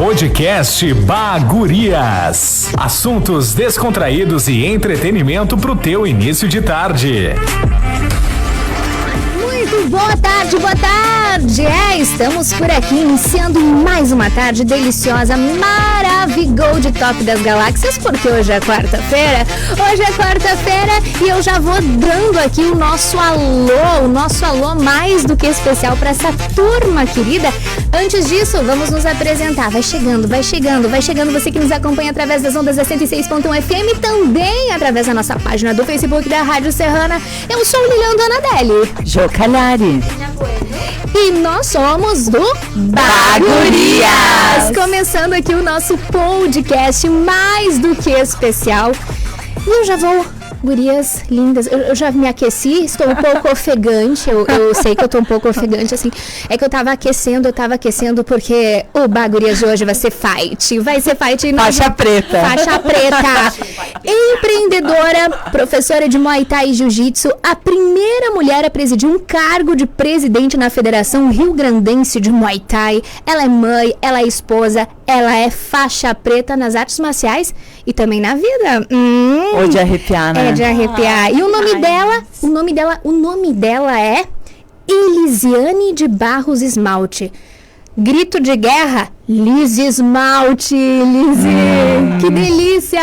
Podcast Bagurias. Assuntos descontraídos e entretenimento pro teu início de tarde. Muito boa tarde, boa tarde! Estamos por aqui iniciando mais uma tarde deliciosa, Maravigold Top das Galáxias, porque hoje é quarta-feira. Hoje é quarta-feira e eu já vou dando aqui o nosso alô mais do que especial para essa turma querida. Antes disso, vamos nos apresentar. Vai chegando você que nos acompanha através das ondas da 106.1 FM, também através da nossa página do Facebook da Rádio Serrana. Eu sou Lilian Donadelli. Jô Calhari. E nós somos do Bagurias! Começando aqui o nosso podcast mais do que especial. E eu já vou... Gurias lindas, eu já me aqueci, estou um pouco ofegante, eu sei que eu estou um pouco ofegante, assim, é que eu tava aquecendo porque o Bagurias de hoje vai ser fight. Faixa preta. Empreendedora, professora de Muay Thai e Jiu-Jitsu, a primeira mulher a presidir um cargo de presidente na Federação Rio-Grandense de Muay Thai. Ela é mãe, ela é esposa, ela é faixa preta nas artes marciais e também na vida. Ou de arrepiar, né? É de arrepiar. E o nome dela é Elisiane de Barros Esmalte. Grito de guerra, Liz Esmalte. Liz, que delícia!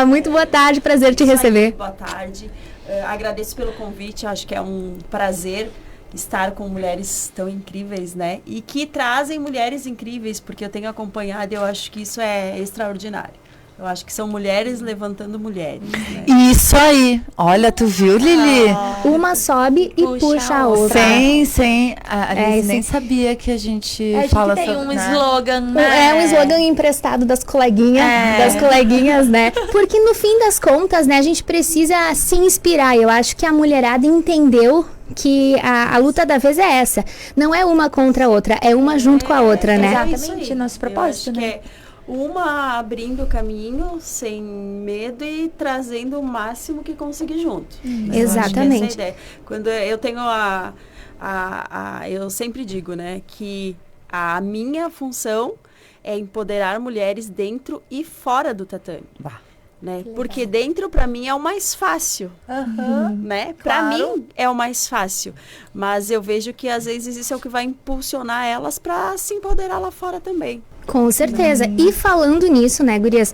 Muito boa tarde, prazer te receber. Boa tarde, agradeço pelo convite, acho que é um prazer estar com mulheres tão incríveis, né? E que trazem mulheres incríveis, porque eu tenho acompanhado e eu acho que isso é extraordinário. Eu acho que são mulheres levantando mulheres, né? Isso aí. Olha, tu viu, Lili? Uma sobe e puxa a outra. Sem. A Liz nem sabia que a gente fala tem sobre... um slogan, né? É um slogan emprestado das coleguinhas, né? Porque no fim das contas, né, a gente precisa se inspirar. Eu acho que a mulherada entendeu que a luta da vez é essa. Não é uma contra a outra, é uma junto com a outra, né? Exatamente, nosso propósito, né? Uma abrindo o caminho sem medo e trazendo o máximo que conseguir junto. Exatamente. Essa é a ideia. Quando eu tenho eu sempre digo, né, que a minha função é empoderar mulheres dentro e fora do tatame. Né? Porque dentro, para mim, é o mais fácil, né? Para mim, é o mais fácil. Mas eu vejo que, às vezes, isso é o que vai impulsionar elas para se empoderar lá fora também. Com certeza. E falando nisso, né, gurias?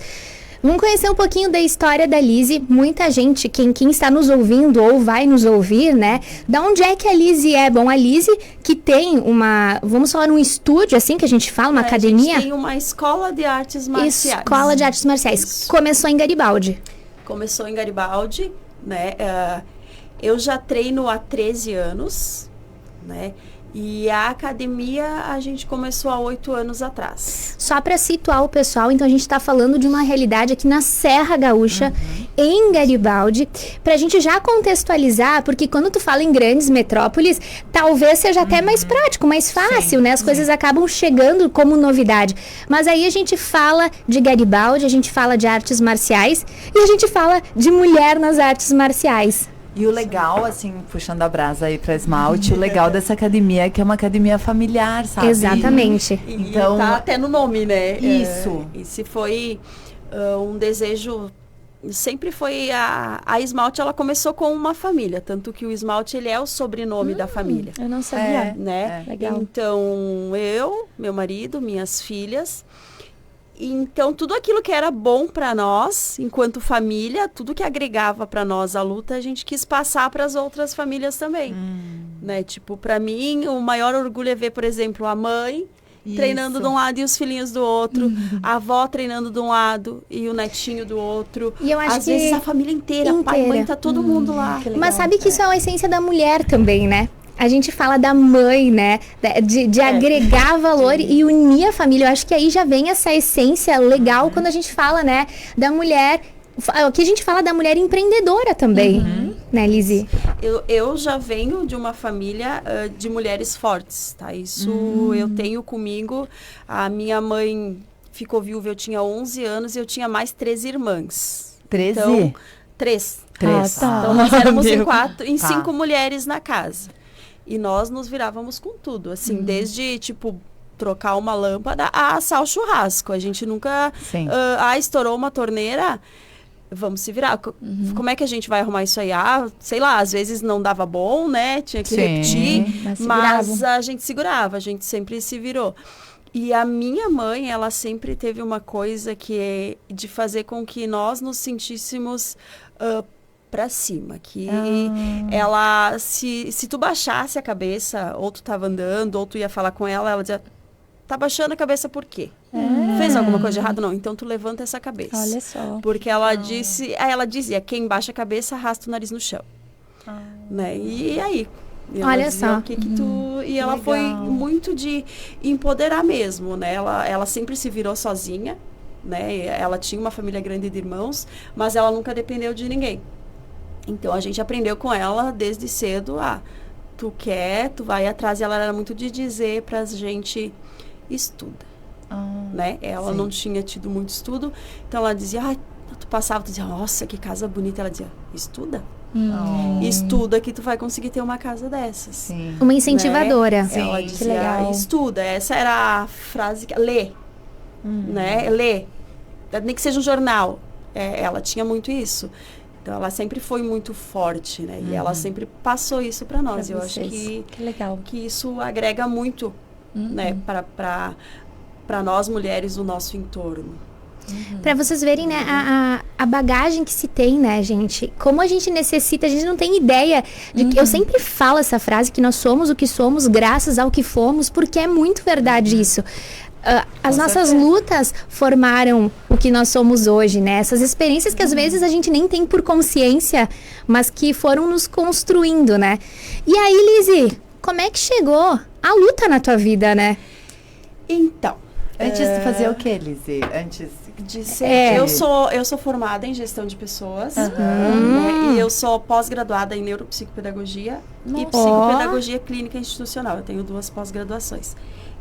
Vamos conhecer um pouquinho da história da Lizy. Muita gente, quem está nos ouvindo ou vai nos ouvir, né? Da onde é que a Lizy é? Bom, a Lizy que tem vamos falar um estúdio, assim que a gente fala, uma academia? A gente tem uma escola de artes marciais. Escola de artes marciais. Isso. Começou em Garibaldi. Começou em Garibaldi, né? Eu já treino há 13 anos, né? E a academia a gente começou há 8 anos atrás. Só para situar o pessoal, então a gente está falando de uma realidade aqui na Serra Gaúcha, em Garibaldi, para a gente já contextualizar, porque quando tu fala em grandes metrópoles, talvez seja até mais prático, mais fácil, né? As coisas acabam chegando como novidade. Mas aí a gente fala de Garibaldi, a gente fala de artes marciais e a gente fala de mulher nas artes marciais. E o legal, assim, puxando a brasa aí pra esmalte, o legal dessa academia é que é uma academia familiar, sabe? Exatamente. Então, tá até no nome, né? Isso. Esse foi um desejo, sempre foi a esmalte, ela começou com uma família, tanto que o esmalte, ele é o sobrenome da família. Eu não sabia. Né? Legal. Então, meu marido, minhas filhas... Então, tudo aquilo que era bom para nós, enquanto família, tudo que agregava para nós a luta, a gente quis passar para as outras famílias também. Né? Tipo, para mim, o maior orgulho é ver, por exemplo, a mãe treinando de um lado e os filhinhos do outro, a avó treinando de um lado e o netinho do outro. E eu acho às vezes a família inteira, pai, mãe, tá todo mundo lá. Mas sabe que isso é a essência da mulher também, né? A gente fala da mãe, né? De agregar valor e unir a família. Eu acho que aí já vem essa essência legal quando a gente fala, né? Da mulher... Aqui a gente fala da mulher empreendedora também, né, Lizy? Eu já venho de uma família de mulheres fortes, tá? Isso eu tenho comigo. A minha mãe ficou viúva, eu tinha 11 anos e eu tinha mais 13 irmãs. 13? Então, 3. Tá. Então, nós éramos em 5 mulheres na casa. E nós nos virávamos com tudo, assim, desde, tipo, trocar uma lâmpada a assar o churrasco. A gente nunca... Sim. Estourou uma torneira, vamos se virar. Como é que a gente vai arrumar isso aí? Sei lá, às vezes não dava bom, né? Tinha que repetir. Mas a gente segurava, a gente sempre se virou. E a minha mãe, ela sempre teve uma coisa que é de fazer com que nós nos sentíssemos pra cima. Que ela, se tu baixasse a cabeça, ou tu tava andando, ou tu ia falar com ela dizia, tá baixando a cabeça por quê? Fez alguma coisa de errado? Não, então tu levanta essa cabeça. Olha só. Porque ela dizia, quem baixa a cabeça arrasta o nariz no chão. Né? E aí? Olha só. O que tu... E ela foi muito de empoderar mesmo, né? Ela sempre se virou sozinha, né? Ela tinha uma família grande de irmãos, mas ela nunca dependeu de ninguém. Então, a gente aprendeu com ela desde cedo, tu quer, tu vai atrás. E ela era muito de dizer pra gente, estuda, né? Ela não tinha tido muito estudo, então ela dizia, tu passava, tu dizia, nossa, que casa bonita. Ela dizia, estuda. Estuda que tu vai conseguir ter uma casa dessas. Sim. Uma incentivadora. Né? Ela dizia, que legal. Estuda. Essa era a frase que... Lê. Né? Lê. Nem que seja um jornal. Ela tinha muito isso. Então, ela sempre foi muito forte, né? E ela sempre passou isso para nós. Eu acho que legal. Que isso agrega muito, né? Para nós mulheres do nosso entorno. Pra vocês verem, né, a bagagem que se tem, né, gente? Como a gente necessita, a gente não tem ideia de que... Eu sempre falo essa frase, que nós somos o que somos graças ao que fomos, porque é muito verdade isso. As nossas lutas formaram o que nós somos hoje, né? Essas experiências que às vezes a gente nem tem por consciência, mas que foram nos construindo, né? E aí, Lizzy, como é que chegou a luta na tua vida, né? Então... Antes de fazer o que, Lizzy? Antes de ser... Eu sou formada em gestão de pessoas, né? E eu sou pós-graduada em neuropsicopedagogia e psicopedagogia clínica institucional. Eu tenho 2 pós-graduações.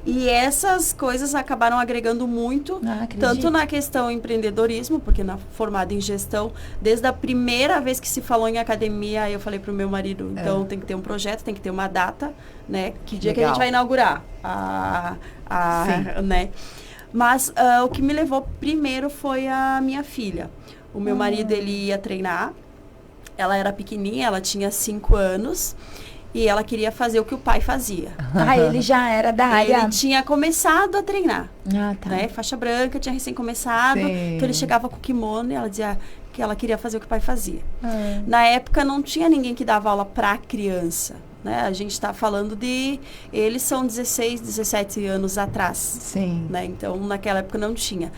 E essas coisas acabaram agregando muito, tanto na questão empreendedorismo, porque formada em gestão, desde a primeira vez que se falou em academia, eu falei pro meu marido, então tem que ter um projeto, tem que ter uma data, né? Que dia que a gente vai inaugurar? Né? Mas o que me levou primeiro foi a minha filha. O meu marido, ele ia treinar, ela era pequenininha, ela tinha 5 anos, e ela queria fazer o que o pai fazia. Ele já era da área. Ele tinha começado a treinar. Tá. Né? Faixa branca, tinha recém começado. Sim. Então ele chegava com o kimono e ela dizia que ela queria fazer o que o pai fazia. Na época não tinha ninguém que dava aula pra criança. Né? A gente está falando de... Eles são 16, 17 anos atrás. Sim. Né? Então naquela época não tinha.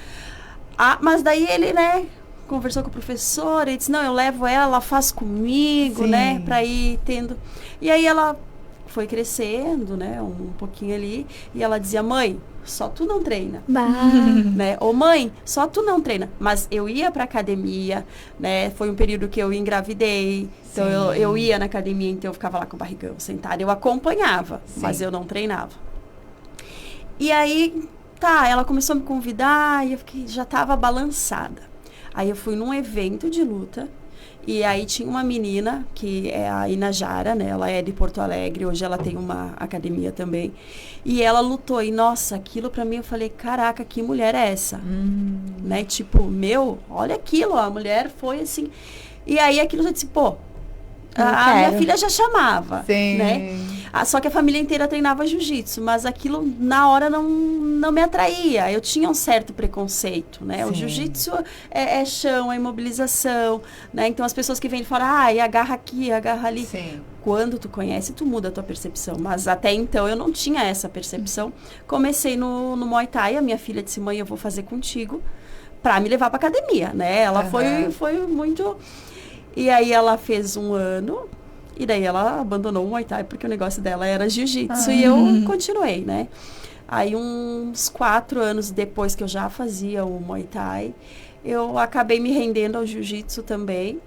Mas daí ele, né... Conversou com a professora e disse, não, eu levo ela faz comigo, Sim. né, pra ir tendo... E aí ela foi crescendo, né, um pouquinho ali, e ela dizia, mãe, só tu não treina. Né? Ou mãe, só tu não treina. Mas eu ia pra academia, né, foi um período que eu engravidei, então eu ia na academia, então eu ficava lá com o barrigão sentada, eu acompanhava, mas eu não treinava. E aí, ela começou a me convidar, e eu já tava balançada. Aí eu fui num evento de luta, e aí tinha uma menina, que é a Inajara, né? Ela é de Porto Alegre, hoje ela tem uma academia também. E ela lutou, e nossa, aquilo pra mim, eu falei, caraca, que mulher é essa? Né? Tipo, olha aquilo, a mulher foi assim... E aí aquilo eu disse, a minha filha já chamava, né? Só que a família inteira treinava jiu-jitsu, mas aquilo na hora não me atraía. Eu tinha um certo preconceito, né? Sim. O jiu-jitsu é chão, é imobilização, né? Então as pessoas que vêm de fora, e agarra aqui, agarra ali. Sim. Quando tu conhece, tu muda a tua percepção. Mas até então eu não tinha essa percepção. Comecei no Muay Thai, a minha filha disse, mãe, eu vou fazer contigo pra me levar pra academia, né? Ela foi muito... E aí ela fez 1 ano, e daí ela abandonou o Muay Thai, porque o negócio dela era jiu-jitsu, e eu continuei, né? Aí uns 4 anos depois que eu já fazia o Muay Thai, eu acabei me rendendo ao jiu-jitsu também,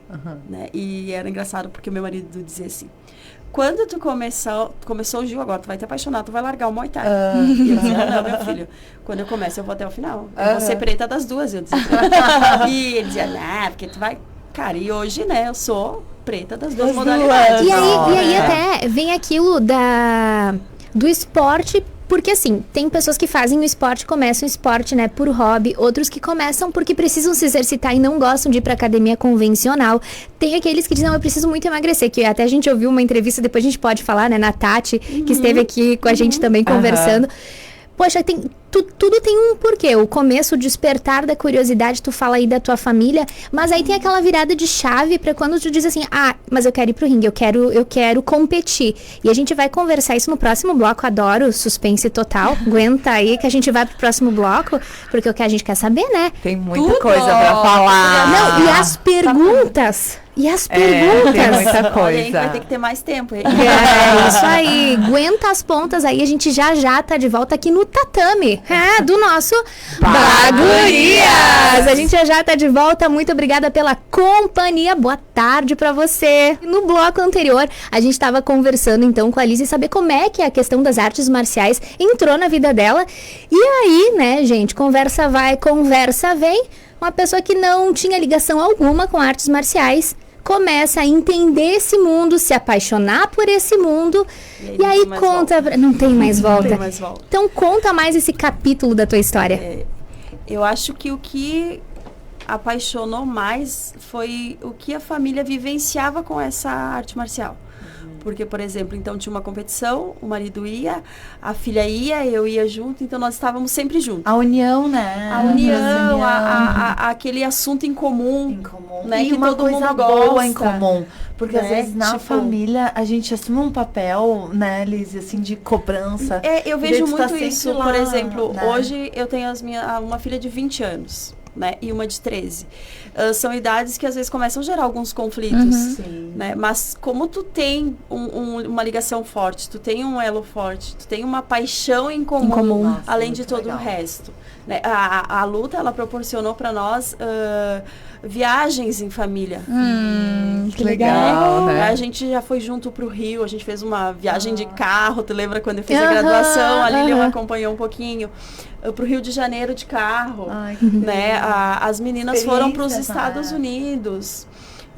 né? E era engraçado, porque o meu marido dizia assim, quando tu começou o jiu, agora tu vai te apaixonar, tu vai largar o Muay Thai. E eu dizia, não, meu filho, quando eu começo eu vou até o final, eu vou ser preta das duas, eu dizia. E ele dizia, porque tu vai... Cara, e hoje, né, eu sou preta das 2 modalidades. E aí até vem aquilo do esporte Porque assim, tem pessoas que fazem o esporte, começam o esporte, né, por hobby, outros que começam porque precisam se exercitar e não gostam de ir pra academia convencional. Tem aqueles que dizem, não, eu preciso muito emagrecer, que até a gente ouviu uma entrevista, depois a gente pode falar, né, na Tati, que esteve aqui com a gente também conversando. Poxa, tudo tem um porquê. O começo, o despertar da curiosidade, tu fala aí da tua família, mas aí tem aquela virada de chave pra quando tu diz assim, mas eu quero ir pro ringue, eu quero competir. E a gente vai conversar isso no próximo bloco. Adoro suspense total. Aguenta aí que a gente vai pro próximo bloco, porque o que a gente quer saber, né? Tem muita coisa pra falar. Não, e as perguntas... E as perguntas? Tem muita Olha, coisa. vai ter que ter mais tempo. Hein? É isso aí, aguenta as pontas aí, a gente já tá de volta aqui no tatame, do nosso Bagurias. A gente já tá de volta, muito obrigada pela companhia, boa tarde pra você. No bloco anterior, a gente tava conversando então com a Liz e saber como é que a questão das artes marciais entrou na vida dela. E aí, né, gente, conversa vai, conversa vem, uma pessoa que não tinha ligação alguma com artes marciais, começa a entender esse mundo, se apaixonar por esse mundo, e aí conta... Não tem mais volta. Não tem mais volta. Então conta mais esse capítulo da tua história. Eu acho que o que apaixonou mais foi o que a família vivenciava com essa arte marcial. Porque, por exemplo, então tinha uma competição, o marido ia, a filha ia, eu ia junto, então nós estávamos sempre juntos. A união, né? A união, aquele assunto em comum. Né? E que uma todo coisa mundo boa gosta. em comum. Porque às Né? vezes na Tipo, família a gente assume um papel, né, Liz, assim, de cobrança. Eu E vejo daí tu tá muito sempre isso. lá, Por exemplo, né? hoje eu tenho uma filha de 20 anos. Né, e uma de 13. São idades que às vezes começam a gerar alguns conflitos. Sim. Né? Mas como tu tem uma ligação forte, tu tem um elo forte, tu tem uma paixão em comum, Nossa, além de muito todo legal. o resto. Né? A luta, ela proporcionou para nós viagens em família. Que legal, né? A gente já foi junto pro Rio, a gente fez uma viagem de carro, tu lembra quando eu fiz a graduação, a Lilian acompanhou um pouquinho, pro Rio de Janeiro de carro, Ai, que né? As meninas foram para os Experiências, Estados né? Unidos.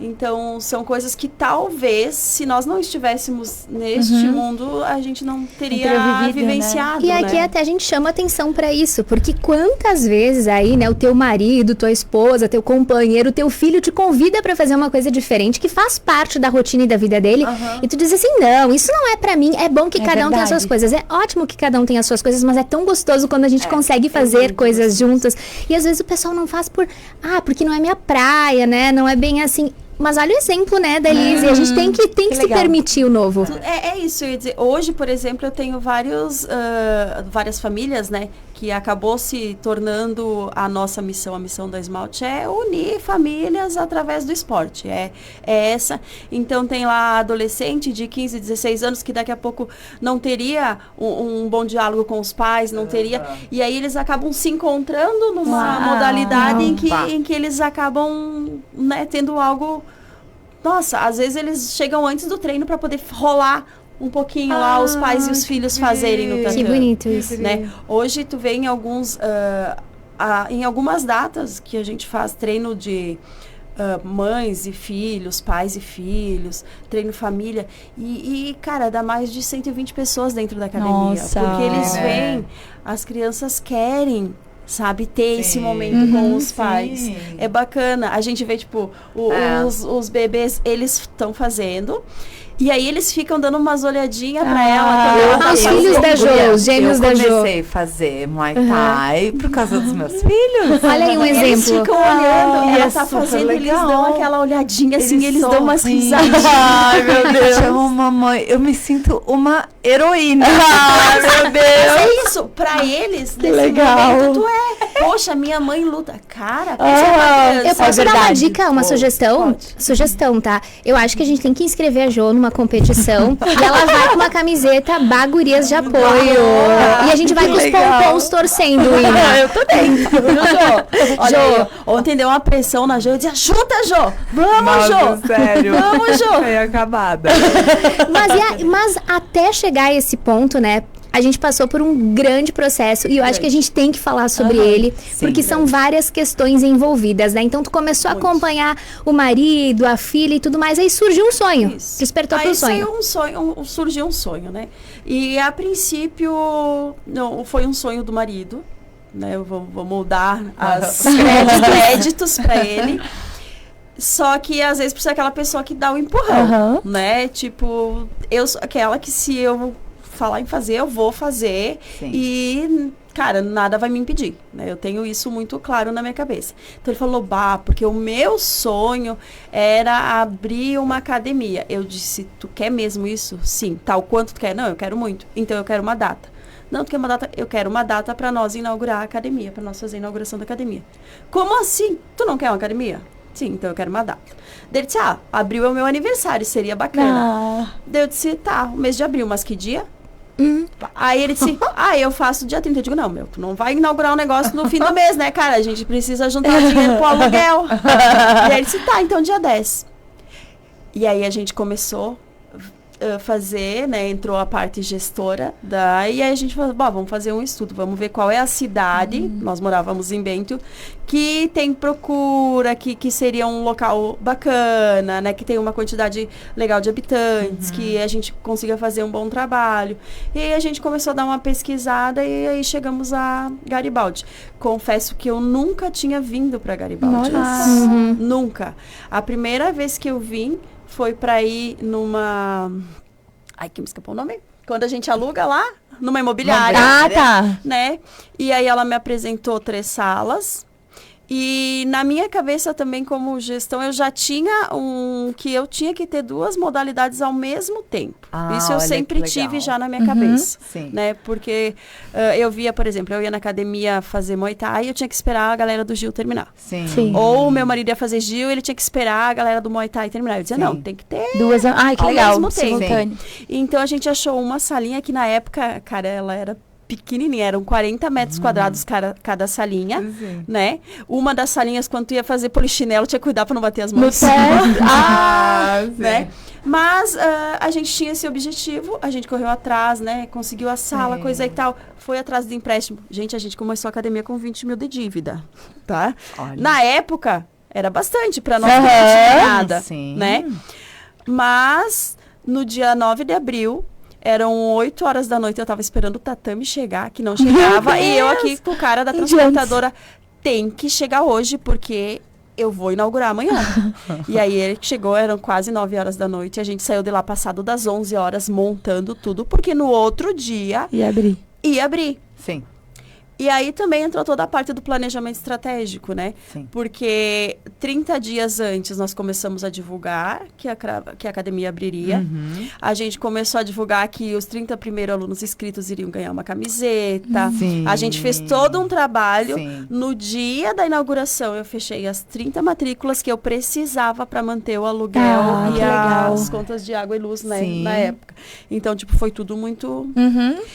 Então, são coisas que talvez, se nós não estivéssemos neste mundo, a gente não teria vivido, vivenciado, E aqui né? até a gente chama atenção pra isso, porque quantas vezes aí, né, o teu marido, tua esposa, teu companheiro, teu filho te convida pra fazer uma coisa diferente, que faz parte da rotina e da vida dele, e tu diz assim, não, isso não é pra mim, é bom que cada um tenha as suas coisas, é ótimo que cada um tenha as suas coisas, mas é tão gostoso quando a gente consegue fazer coisas juntas, e às vezes o pessoal não faz porque não é minha praia, né, não é bem assim... Mas olha o exemplo, né, da Liz, e a gente tem que se legal. permitir o novo. É isso, eu ia dizer, hoje, por exemplo, eu tenho várias famílias, né, que acabou se tornando a nossa missão, a missão da Esmalte é unir famílias através do esporte, é essa. Então tem lá adolescente de 15, 16 anos que daqui a pouco não teria um bom diálogo com os pais, não teria, e aí eles acabam se encontrando numa modalidade em que eles acabam, né, tendo algo. Nossa, às vezes eles chegam antes do treino para poder rolar um pouquinho lá, os pais e os filhos fazerem no tatame. Que bonito isso. Né? Hoje tu vê em algumas datas que a gente faz treino de mães e filhos, pais e filhos, treino família, e cara, dá mais de 120 pessoas dentro da academia. Nossa. Porque eles vêm, as crianças querem, sabe, ter esse momento com os pais. sim. É bacana. A gente vê, tipo, os bebês, eles estão fazendo. E aí eles ficam dando umas olhadinhas pra ela. Os filhos da Jo, os gêmeos da Jo. Eu comecei a fazer Muay Thai por causa dos meus filhos. Olha aí um Eles exemplo. ficam olhando e é ela tá super fazendo, eles legal. dão aquela olhadinha assim, eles sorriem. dão umas risadinhas. Ai, meu Deus. Eu amo mamãe. Eu me sinto uma heroína. Ai, meu Deus. Mas é isso, pra eles, nesse legal. momento, tu poxa, minha mãe luta. Cara, Eu posso dar uma verdade. dica, uma sugestão? Pode. Sugestão, tá? Eu acho que a gente tem que inscrever a Jo numa competição e ela vai com uma camiseta Bagurias de apoio. E a gente vai com os pompons torcendo, Ina. Eu tô dentro. Viu, Jô? Olha aí, ó. Ontem deu uma pressão na Jo. Eu dizia, chuta, Jo! Vamos, Jô! sério. Vamos, Jô! Foi acabada. Mas até chegar a esse ponto, né? a gente passou por um grande processo e eu acho que a gente tem que falar sobre ele, porque são várias questões envolvidas, né? Então tu começou a acompanhar o marido, a filha e tudo mais, aí surgiu um sonho. Despertou pro sonho. Aí surgiu um sonho, né? E a princípio não, foi um sonho do marido, né? Eu vou moldar os créditos para ele. Só que às vezes precisa aquela pessoa que dá o empurrão, né? Tipo, eu sou aquela que se eu falar em fazer, eu vou fazer. Sim. E, cara, nada vai me impedir, né? Eu tenho isso muito claro na minha cabeça. Então ele falou, porque o meu sonho era abrir uma academia. Eu disse, tu quer mesmo isso? Sim. Tal quanto tu quer? Não, eu quero muito. Então eu quero uma data. Não, tu quer uma data? Eu quero uma data para nós inaugurar a academia, para nós fazer a inauguração da academia. Como assim? Tu não quer uma academia? Sim, então eu quero uma data. Daí ele disse, abril é o meu aniversário, seria bacana. Daí eu disse, o mês de abril, mas que dia? Aí ele disse, eu faço dia 30. Eu digo, não, tu não vai inaugurar um negócio no fim do mês, né, cara? A gente precisa juntar dinheiro pro aluguel. E aí ele disse, então dia 10. E aí a gente começou a fazer, né, entrou a parte gestora, e aí a gente falou, vamos fazer um estudo, vamos ver qual é a cidade, nós morávamos em Bento, que tem procura, que seria um local bacana, né, que tem uma quantidade legal de habitantes, que a gente consiga fazer um bom trabalho. E aí a gente começou a dar uma pesquisada e aí chegamos a Garibaldi. Confesso que eu nunca tinha vindo para Garibaldi. Nunca. A primeira vez que eu vim foi para ir numa... que me escapou o nome? Quando a gente aluga lá, numa imobiliária. Né? E aí ela me apresentou 3 salas. E na minha cabeça também, como gestão, eu já tinha que eu tinha que ter 2 modalidades ao mesmo tempo. Isso eu sempre tive já na minha cabeça. Né? Porque eu via, por exemplo, eu ia na academia fazer Muay Thai e eu tinha que esperar a galera do Gil terminar. Ou o meu marido ia fazer Gil e ele tinha que esperar a galera do Muay Thai terminar. Eu dizia, não, tem que ter 2 que legal, mesmo tempo. Então a gente achou uma salinha que na época, cara, ela era pequenininha, eram 40 metros quadrados cada salinha, né? Uma das salinhas, quando tu ia fazer polichinelo, tinha que cuidar para não bater as mãos. Né? Mas a gente tinha esse objetivo, a gente correu atrás, né? Conseguiu a sala, coisa e tal. Foi atrás do empréstimo. Gente, a gente começou a academia com 20 mil de dívida, tá? Na época, era bastante para nós não tinha nada, né? Mas, no dia 9 de abril, eram 8 horas da noite, eu tava esperando o tatame chegar, que não chegava. E eu aqui com o cara da transportadora, tem que chegar hoje, porque eu vou inaugurar amanhã. E aí ele chegou, eram quase 9 horas da noite, e a gente saiu de lá passado das 11 horas, montando tudo, porque no outro dia... Ia abrir. Sim. E aí também entrou toda a parte do planejamento estratégico, né? Porque 30 dias antes nós começamos a divulgar que a academia abriria. A gente começou a divulgar que os 30 primeiros alunos inscritos iriam ganhar uma camiseta. A gente fez todo um trabalho. No dia da inauguração, eu fechei as 30 matrículas que eu precisava para manter o aluguel e as contas de água e luz, né, na época. Então, tipo, foi tudo muito...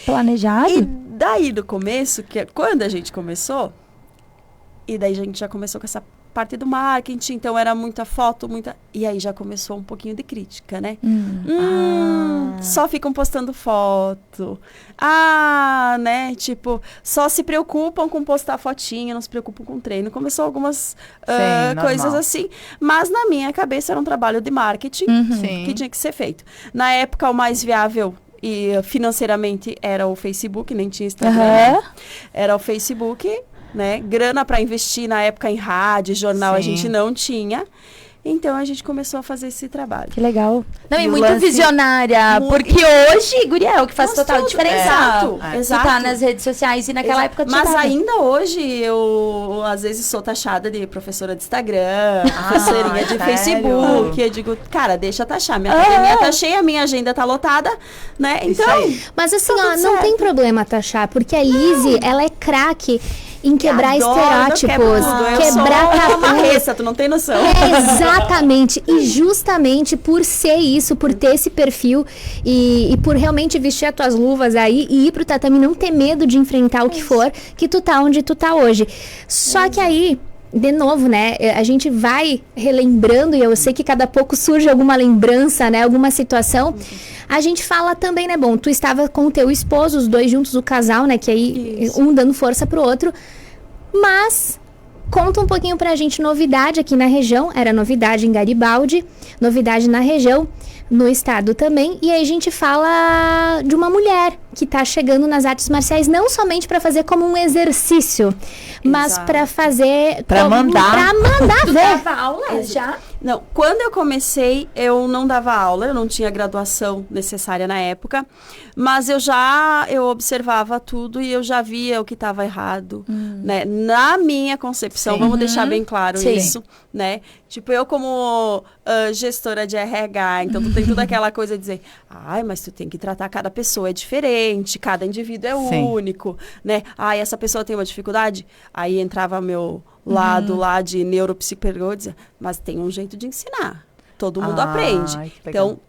planejado. E daí, do começo, quando a gente começou, e daí a gente já começou com essa parte do marketing, então era muita foto, e aí já começou um pouquinho de crítica, né? Só ficam postando foto. Né? Tipo, só se preocupam com postar fotinha, não se preocupam com treino. Começou algumas coisas assim. Mas na minha cabeça era um trabalho de marketing que tinha que ser feito. Na época, o mais viável e financeiramente era o Facebook, nem tinha Instagram. Era o Facebook, né? Grana para investir na época em rádio, jornal, a gente não tinha. Então, a gente começou a fazer esse trabalho. Que legal. Não, e muito visionária. Porque hoje, guria, é o que faz total diferença. Exato. Tu tá nas redes sociais e naquela época... Mas ainda hoje, eu, às vezes, sou taxada de professora de Instagram, professorinha de Facebook. Eu digo, cara, deixa taxar. Minha academia tá cheia, minha agenda tá lotada, né? Então... Mas assim, não tem problema taxar, porque a Lizzy, ela é craque em quebrar estereótipos, quebrar tabu. Tu não tem noção. Exatamente. E justamente por ser isso, por ter esse perfil e por realmente vestir as tuas luvas aí e ir pro tatame, não ter medo de enfrentar o que for, que tu tá onde tu tá hoje. Só que aí, de novo, né? A gente vai relembrando, e eu sei que cada pouco surge alguma lembrança, né? Alguma situação. A gente fala também, né? Bom, tu estava com o teu esposo, os dois juntos, o casal, né? Que aí um dando força pro outro. Mas conta um pouquinho pra gente, novidade aqui na região. Era novidade em Garibaldi, novidade na região, no estado também. E aí a gente fala de uma mulher que tá chegando nas artes marciais, não somente para fazer como um exercício, mas para fazer... Pra mandar. Pra mandar ver. Dava aula já? Não, quando eu comecei, eu não dava aula, eu não tinha graduação necessária na época, mas eu observava tudo e eu já via o que estava errado, né? Na minha concepção, vamos deixar bem claro isso, né? Tipo, eu como gestora de RH, então tu tem toda aquela coisa de dizer, ai, mas tu tem que tratar cada pessoa é diferente, cada indivíduo é único, né? Ai, essa pessoa tem uma dificuldade, aí entrava meu lado lá de neuropsicopedagogia, mas tem um jeito de ensinar. Todo mundo aprende. Então,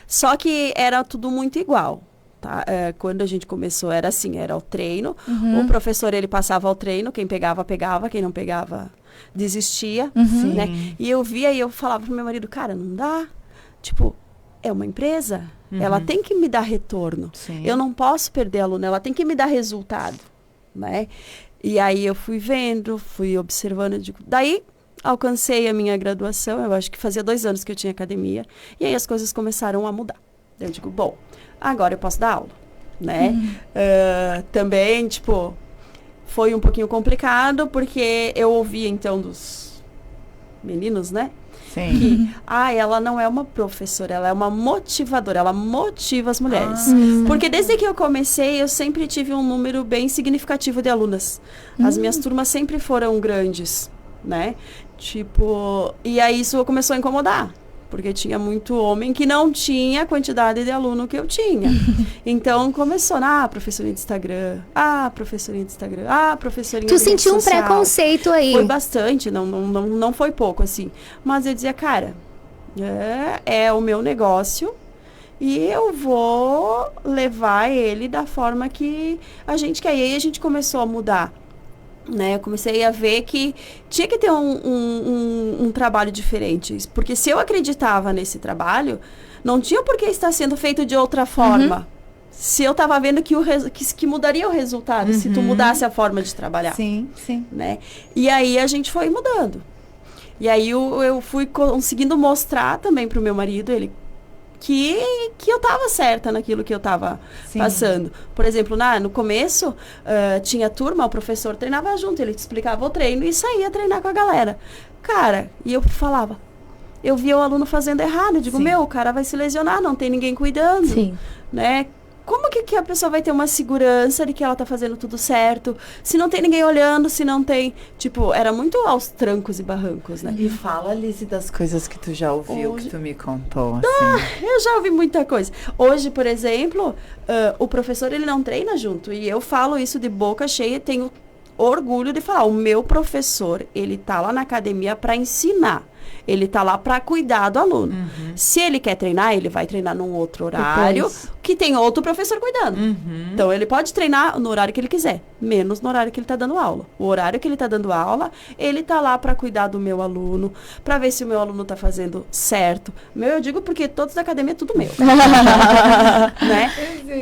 só que era tudo muito igual. Tá? Quando a gente começou era assim, era o treino. O professor, ele passava o treino, quem pegava, pegava, quem não pegava, desistia. Né? E eu via e eu falava pro meu marido, cara, não dá. Tipo, é uma empresa, ela tem que me dar retorno. Eu não posso perder aluno, ela tem que me dar resultado. Né? E aí eu fui vendo, fui observando, daí alcancei a minha graduação, eu acho que fazia 2 anos que eu tinha academia, e aí as coisas começaram a mudar. Eu digo, bom, agora eu posso dar aula, né? Também, tipo, foi um pouquinho complicado, porque eu ouvia, então, dos meninos, né? Que, ela não é uma professora, ela é uma motivadora, ela motiva as mulheres. Porque desde que eu comecei, eu sempre tive um número bem significativo de alunas. As minhas turmas sempre foram grandes, né? Tipo, e aí isso começou a incomodar. Porque tinha muito homem que não tinha a quantidade de aluno que eu tinha. Então, começou, professorinha de Instagram, professorinha de Instagram, professorinha de Tu sentiu um social. Preconceito aí? Foi bastante, não foi pouco, assim. Mas eu dizia, cara, é o meu negócio e eu vou levar ele da forma que a gente quer. E aí a gente começou a mudar. Né, eu comecei a ver que tinha que ter um trabalho diferente. Porque se eu acreditava nesse trabalho, não tinha por que estar sendo feito de outra forma. Se eu estava vendo que mudaria o resultado, se tu mudasse a forma de trabalhar. Sim. Né? E aí a gente foi mudando. E aí eu fui conseguindo mostrar também para o meu marido, ele que eu estava certa naquilo que eu estava passando. Por exemplo, no começo, tinha turma, o professor treinava junto, ele explicava o treino e saía treinar com a galera. Cara, e eu falava, eu via o aluno fazendo errado, eu digo, o cara vai se lesionar, não tem ninguém cuidando. Né? Como que a pessoa vai ter uma segurança de que ela tá fazendo tudo certo, se não tem ninguém olhando, se não tem... Tipo, era muito aos trancos e barrancos, né? E fala, Lizzy, das coisas que tu já ouviu, que tu me contou, assim. Eu já ouvi muita coisa. Hoje, por exemplo, o professor, ele não treina junto, e eu falo isso de boca cheia, tenho orgulho de falar, o meu professor, ele tá lá na academia para ensinar. Ele tá lá para cuidar do aluno. Se ele quer treinar, ele vai treinar num outro horário que tem outro professor cuidando. Então, ele pode treinar no horário que ele quiser, menos no horário que ele tá dando aula. O horário que ele tá dando aula, ele tá lá para cuidar do meu aluno, para ver se o meu aluno tá fazendo certo. Eu digo porque todos da academia é tudo meu. Né?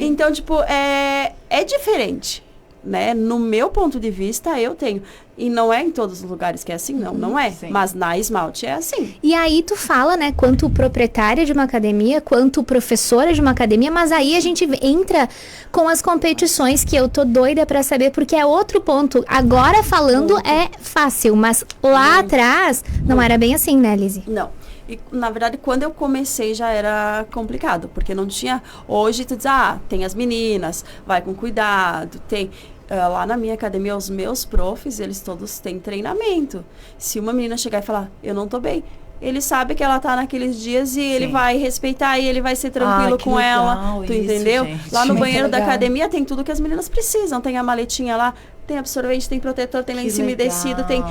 Então, tipo, é diferente. Né? No meu ponto de vista, eu tenho. E não é em todos os lugares que é assim, não é. Mas na Esmalte é assim. E aí tu fala, né, quanto proprietária de uma academia, quanto professora de uma academia, mas aí a gente entra com as competições que eu tô doida pra saber, porque é outro ponto. Agora falando é fácil, mas lá atrás não era bem assim, né, Lizzy? Não. E, na verdade, quando eu comecei já era complicado, porque não tinha... Hoje tu diz, tem as meninas, vai com cuidado, tem... lá na minha academia, os meus profs, eles todos têm treinamento. Se uma menina chegar e falar, eu não tô bem, ele sabe que ela tá naqueles dias e ele vai respeitar e ele vai ser tranquilo com ela. Tu entendeu? Gente. Lá no banheiro da academia tem tudo que as meninas precisam. Tem a maletinha lá, tem absorvente, tem protetor, tem lenço umedecido, tem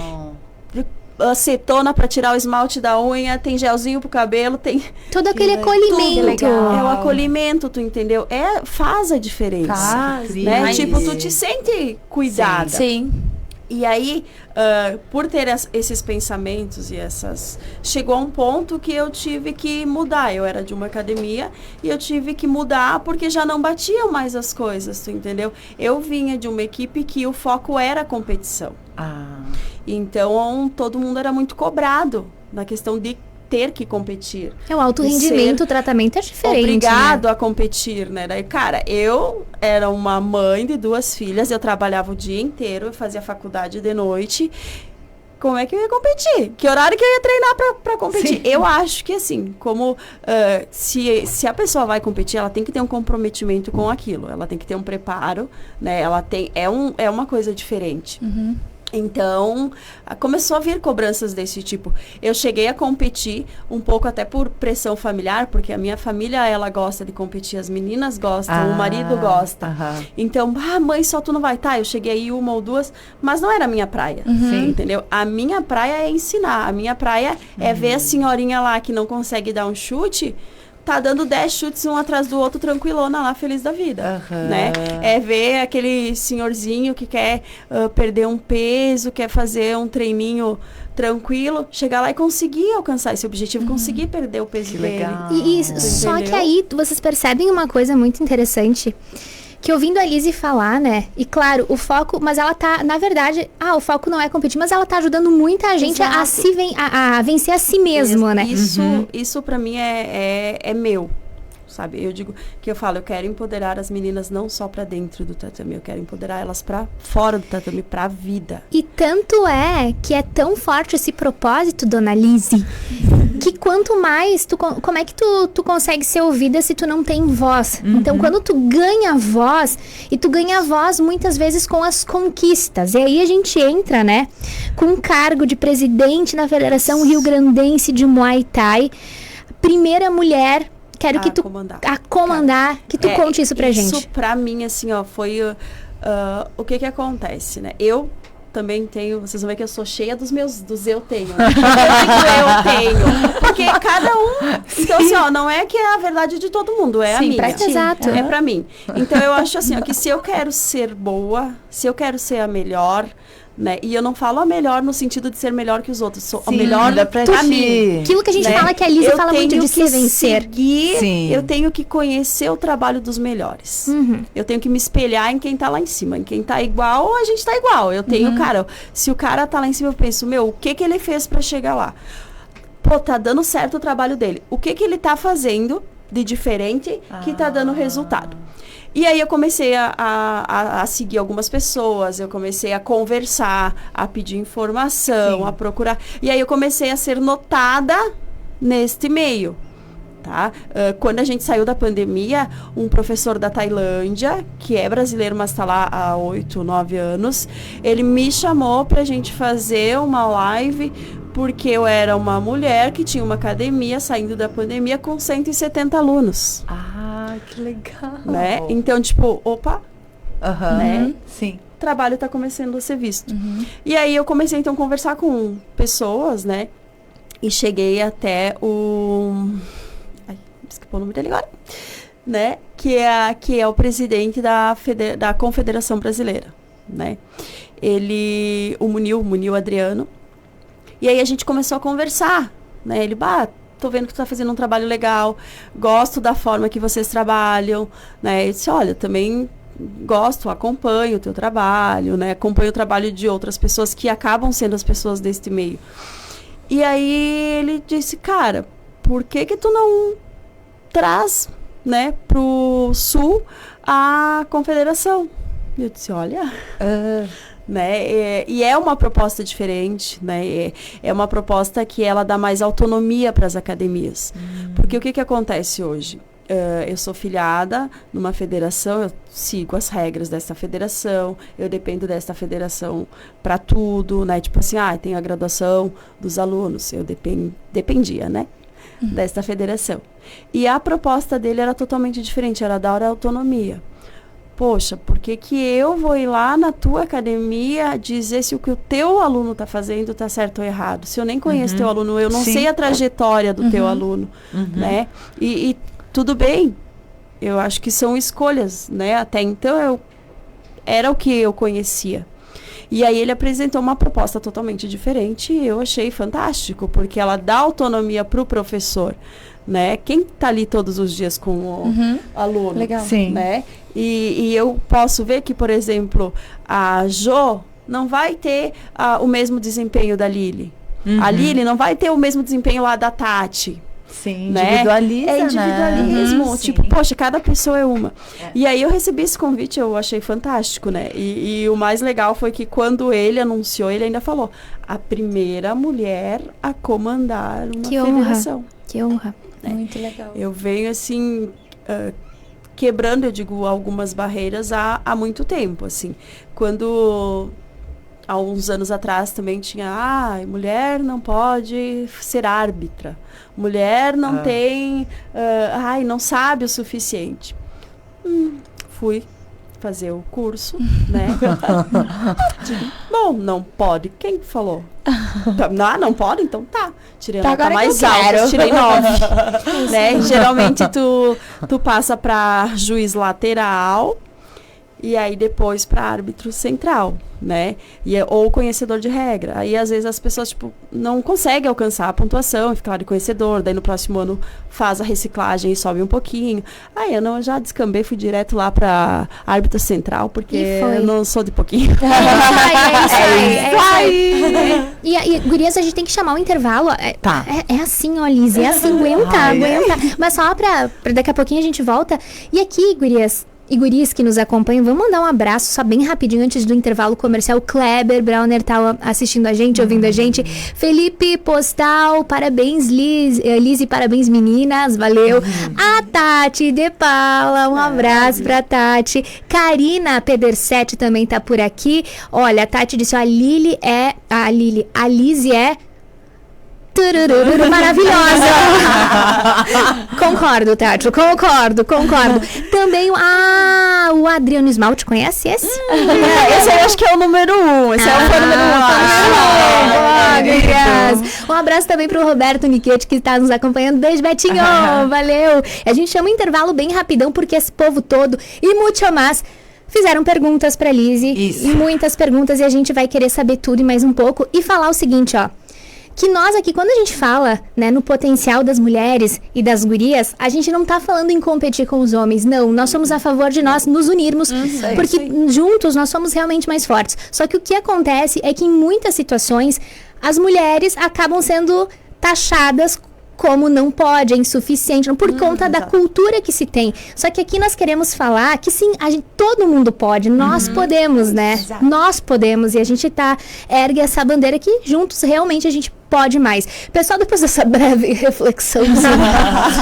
acetona para tirar o esmalte da unha, tem gelzinho pro cabelo, tem todo aquele acolhimento. É o acolhimento, tu entendeu? Faz a diferença. Né? Tipo, tu te sente cuidada. Sim. E aí, por ter esses pensamentos e chegou a um ponto que eu tive que mudar. Eu era de uma academia e eu tive que mudar porque já não batiam mais as coisas, tu entendeu? Eu vinha de uma equipe que o foco era a competição. Então, todo mundo era muito cobrado na questão de ter que competir. O alto rendimento, o tratamento é diferente. Obrigado a competir, né? Daí, cara, eu era uma mãe de 2 filhas, eu trabalhava o dia inteiro, eu fazia faculdade de noite. Como é que eu ia competir? Que horário que eu ia treinar pra competir? Sim. Eu acho que, assim, como se a pessoa vai competir, ela tem que ter um comprometimento com aquilo. Ela tem que ter um preparo, né? É uma coisa diferente. Uhum. Então, começou a vir cobranças desse tipo. Eu cheguei a competir um pouco até por pressão familiar, porque a minha família, ela gosta de competir, as meninas gostam, o marido gosta. Então, mãe, só tu não vai. Tá, eu cheguei aí 1 ou 2, mas não era a minha praia, entendeu? A minha praia é ensinar, a minha praia é ver a senhorinha lá que não consegue dar um chute, tá dando 10 chutes um atrás do outro, tranquilona lá, feliz da vida, né? É ver aquele senhorzinho que quer perder um peso, quer fazer um treininho tranquilo, chegar lá e conseguir alcançar esse objetivo, conseguir perder o peso dele. Legal. E só que aí vocês percebem uma coisa muito interessante, que ouvindo a Lizzy falar, né? E claro, o foco, mas ela tá, na verdade, o foco não é competir, mas ela tá ajudando muita gente a vencer a si mesmo, né? Isso pra mim é meu, sabe? Eu digo que eu quero empoderar as meninas não só pra dentro do tatame, eu quero empoderar elas pra fora do tatame, pra vida. E tanto é que é tão forte esse propósito, dona Lizzy, que quanto mais, como é que tu consegue ser ouvida se tu não tem voz? Então, quando tu ganha voz, e tu ganha voz muitas vezes com as conquistas, e aí a gente entra, né, com um cargo de presidente na Federação Rio-Grandense de Muay Thai, primeira mulher, quero que tu comandar, que tu conte isso pra gente. Isso pra mim, assim, foi o que acontece, né? Eu também tenho, vocês vão ver que eu sou cheia dos eu tenho. Né? Eu tenho. Porque cada um... Então, assim, não é que é a verdade de todo mundo, é a minha. Pra ti. Exato. É pra mim. Então, eu acho assim, que se eu quero ser boa, se eu quero ser a melhor, né? E eu não falo a melhor no sentido de ser melhor que os outros. Sou a melhor pra mim. Aquilo que a gente fala, que a Lizzy fala muito de se vencer. Eu tenho que conhecer o trabalho dos melhores. Eu tenho que me espelhar em quem tá lá em cima. Em quem tá igual, a gente tá igual. Eu tenho, se o cara tá lá em cima, eu penso, o que ele fez pra chegar lá? Pô, tá dando certo o trabalho dele. O que ele tá fazendo de diferente que tá dando resultado? E aí eu comecei a seguir algumas pessoas, eu comecei a conversar, a pedir informação, a procurar. E aí eu comecei a ser notada neste meio, tá? Quando a gente saiu da pandemia, um professor da Tailândia, que é brasileiro, mas está lá há 8, 9 anos, ele me chamou pra gente fazer uma live, porque eu era uma mulher que tinha uma academia saindo da pandemia com 170 alunos. Que legal. Né? Então, tipo, né? Sim. O trabalho está começando a ser visto. E aí eu comecei, então, a conversar com pessoas, né? E cheguei até esqueci o nome dele agora. Né? Que é o presidente da Confederação Brasileira, né? O Munil Adriano. E aí a gente começou a conversar, né? Ele, tô vendo que tu tá fazendo um trabalho legal, gosto da forma que vocês trabalham, né? Eu disse, olha, também gosto, acompanho o teu trabalho, né? Acompanho o trabalho de outras pessoas que acabam sendo as pessoas deste meio. E aí ele disse, cara, por que tu não traz, né, pro Sul a confederação? Eu disse, olha... Né? E é uma proposta diferente, né? É uma proposta que ela dá mais autonomia para as academias. Porque o que acontece hoje? Eu sou filiada numa federação, eu sigo as regras dessa federação, eu dependo dessa federação para tudo, né? Tipo assim, tem a graduação dos alunos, eu dependia, né? Dessa federação. E a proposta dele era totalmente diferente, era dar autonomia. Poxa, por que eu vou ir lá na tua academia dizer se o que o teu aluno está fazendo está certo ou errado? Se eu nem conheço teu aluno, eu não sei a trajetória do teu aluno, né? E tudo bem, eu acho que são escolhas, né? Até então era o que eu conhecia. E aí ele apresentou uma proposta totalmente diferente e eu achei fantástico, porque ela dá autonomia para o professor, né? Quem está ali todos os dias com o aluno, Legal. Sim. né? E eu posso ver que, por exemplo, a Jo não vai ter o mesmo desempenho da Lili. A Lili não vai ter o mesmo desempenho lá da Tati. Sim, Né? individualiza, É individualismo, né? tipo, Sim. poxa, cada pessoa é uma. E aí eu recebi esse convite, eu achei fantástico, né? E o mais legal foi que quando ele anunciou, ele ainda falou, a primeira mulher a comandar uma Que honra. federação. Que honra. Muito legal. Eu venho assim, quebrando, eu digo, algumas barreiras há muito tempo, assim. Quando, há uns anos atrás, também tinha, mulher não pode ser árbitra. Mulher não tem, não sabe o suficiente. Fui fazer o curso, né? Bom, não pode. Quem falou? Não pode? Então tá. Tirei Tá, nota agora mais que eu quero. alta, tirei 9. Né? Geralmente tu passa para juiz lateral e aí depois para árbitro central, né? Ou conhecedor de regra. Aí às vezes as pessoas tipo não conseguem alcançar a pontuação e ficar lá de conhecedor, daí no próximo ano faz a reciclagem e sobe um pouquinho. Aí eu já descambei, fui direto lá para árbitro central, porque eu não sou de pouquinho. É isso aí. E gurias, a gente tem que chamar o intervalo. Tá. É assim, ó, Liz, é assim, aguenta. Mas só pra daqui a pouquinho a gente volta. E aqui, gurias e guris que nos acompanham, vamos mandar um abraço só bem rapidinho antes do intervalo comercial. Kleber Brauner tá assistindo a gente, ouvindo a gente. Felipe Postal, parabéns Liz e parabéns meninas, valeu. A Tati de Paula, um abraço pra Tati. Karina Pedersetti também tá por aqui. Olha, a Tati disse, ó, a Liz é maravilhosa. Concordo, Tati, concordo. Também o Adriano Esmalte, conhece esse? Esse aí eu acho que é o número 1. Esse é o número 1. Um abraço também pro Roberto Niquete, que está nos acompanhando. Beijo, Betinho, valeu. A gente chama um intervalo bem rapidão, porque esse povo todo e muito mais fizeram perguntas pra Lizzy. Isso. E muitas perguntas, e a gente vai querer saber tudo e mais um pouco. E falar o seguinte, ó. Que nós aqui, quando a gente fala, né, no potencial das mulheres e das gurias, a gente não tá falando em competir com os homens, não. Nós somos a favor de nós nos unirmos, porque juntos nós somos realmente mais fortes. Só que o que acontece é que em muitas situações, as mulheres acabam sendo taxadas como não pode, é insuficiente, por conta da cultura que se tem. Só que aqui nós queremos falar que sim, todo mundo pode, nós podemos, né? Exato. Nós podemos, e a gente ergue essa bandeira que juntos realmente a gente pode mais. Pessoal, depois dessa breve reflexãozinha,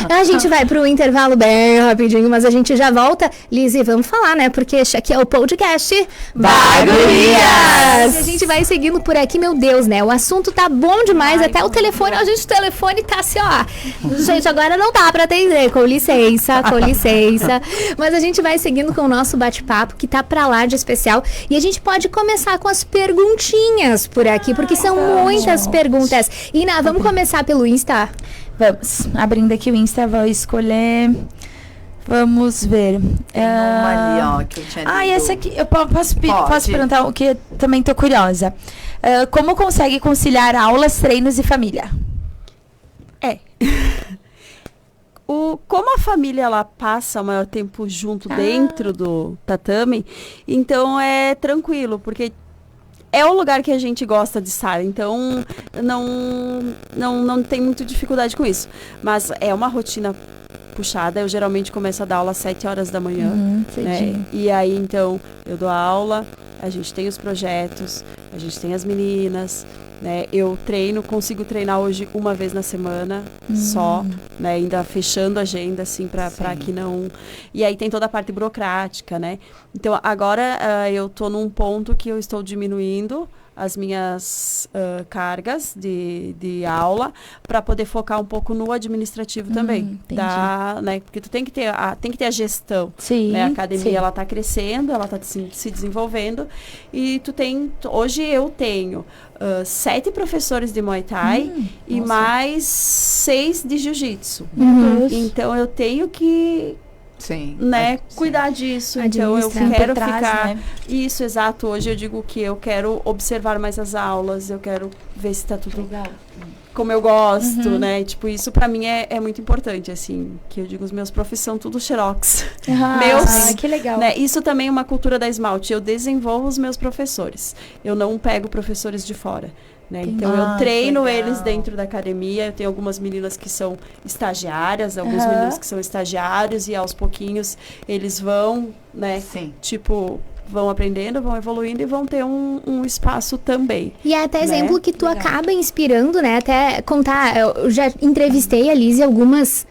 a gente vai pro intervalo bem rapidinho, mas a gente já volta. Lizzy, vamos falar, né? Porque esse aqui é o podcast Bagurias! E a gente vai seguindo por aqui, meu Deus, né? O assunto tá bom demais, até o telefone, a gente, o telefone tá assim, ó. Gente, agora não dá pra atender, com licença. Mas a gente vai seguindo com o nosso bate-papo, que tá pra lá de especial. E a gente pode começar com as perguntinhas por aqui, porque são muitas perguntas. Ina, vamos começar pelo Insta? Vamos. Abrindo aqui o Insta, vou escolher. Vamos ver. Tem uma ali, ó, que eu tinha lido. Essa aqui. Eu posso perguntar o que também tô curiosa. Como consegue conciliar aulas, treinos e família? Como a família ela passa o maior tempo junto dentro do tatame, então é tranquilo, porque é o lugar que a gente gosta de estar, então não tem muita dificuldade com isso. Mas é uma rotina puxada, eu geralmente começo a dar aula às 7 horas da manhã, né? E aí, então, eu dou aula, a gente tem os projetos, a gente tem as meninas, né? Eu consigo treinar hoje uma vez na semana só, né? Ainda fechando a agenda, assim, para que não... E aí tem toda a parte burocrática, né? Então, agora eu tô num ponto que eu estou diminuindo as minhas cargas de aula para poder focar um pouco no administrativo também, né? Porque tu tem que ter a gestão, né? A academia ela tá crescendo, ela tá se desenvolvendo e hoje eu tenho 7 professores de Muay Thai e mais 6 de Jiu-Jitsu. Então eu tenho que Sim. Né, Sim. cuidar disso. Então eu Administrar. quero Por trás, ficar... né? Isso, exato. Hoje eu digo que eu quero observar mais as aulas, eu quero ver se tá tudo como eu gosto, né? Tipo, isso pra mim é muito importante, assim. Que eu digo, os meus profs são tudo xerox. Meus, que legal. né? Isso também é uma cultura da Esmalte. Eu desenvolvo os meus professores. Eu não pego professores de fora. Né? Então eu treino eles dentro da academia. Eu tenho algumas meninas que são estagiárias, alguns meninos que são estagiários, e aos pouquinhos eles vão, né? Sim. Tipo, vão aprendendo, vão evoluindo e vão ter um espaço também. E é até né? exemplo que tu acaba inspirando, né? Até contar, eu já entrevistei a Lizzy algumas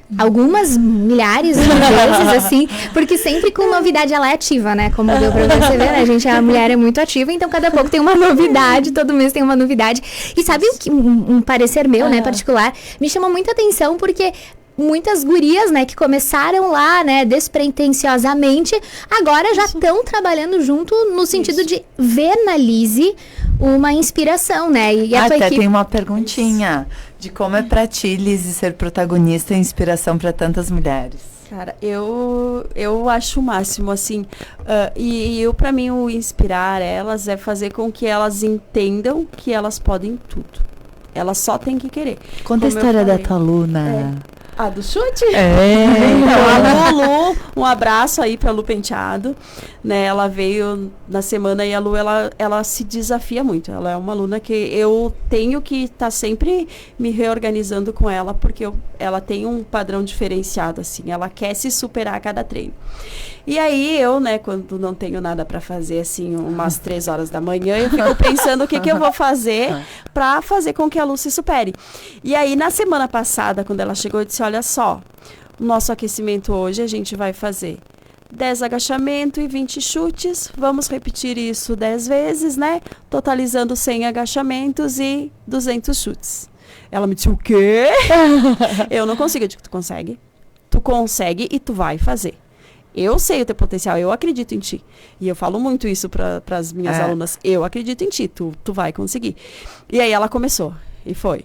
milhares de vezes, assim, porque sempre com novidade ela é ativa, né? Como deu pra você ver, né? A mulher é muito ativa, então cada pouco tem uma novidade, todo mês tem uma novidade. E sabe o que um parecer meu, né, particular, me chamou muita atenção, porque muitas gurias, né, que começaram lá, né, despretensiosamente, agora já estão trabalhando junto no sentido de ver na Lizzy uma inspiração, né? E a tua Até equipe... tem uma perguntinha de como é pra ti, Lizzy, ser protagonista e inspiração pra tantas mulheres. Cara, eu acho o máximo, assim, pra mim, o inspirar elas é fazer com que elas entendam que elas podem tudo. Elas só têm que querer. Conta a Como eu história da falei. tua aluna. A do chute? É. Então, a Lu, um abraço aí pra Lu Penteado, né? Ela veio na semana e a Lu, ela se desafia muito. Ela é uma aluna que eu tenho que estar sempre me reorganizando com ela, porque ela tem um padrão diferenciado, assim. Ela quer se superar a cada treino. E aí eu, né, quando não tenho nada pra fazer, assim, umas 3 horas da manhã, eu fico pensando o que eu vou fazer pra fazer com que a Lu se supere. E aí, na semana passada, quando ela chegou, eu disse, olha só, o nosso aquecimento hoje a gente vai fazer 10 agachamentos e 20 chutes. Vamos repetir isso 10 vezes, né? Totalizando 100 agachamentos e 200 chutes. Ela me disse, o quê? Eu não consigo. Eu digo, tu consegue? Tu consegue e tu vai fazer. Eu sei o teu potencial, eu acredito em ti. E eu falo muito isso para as minhas alunas. Eu acredito em ti, tu vai conseguir. E aí ela começou. E foi.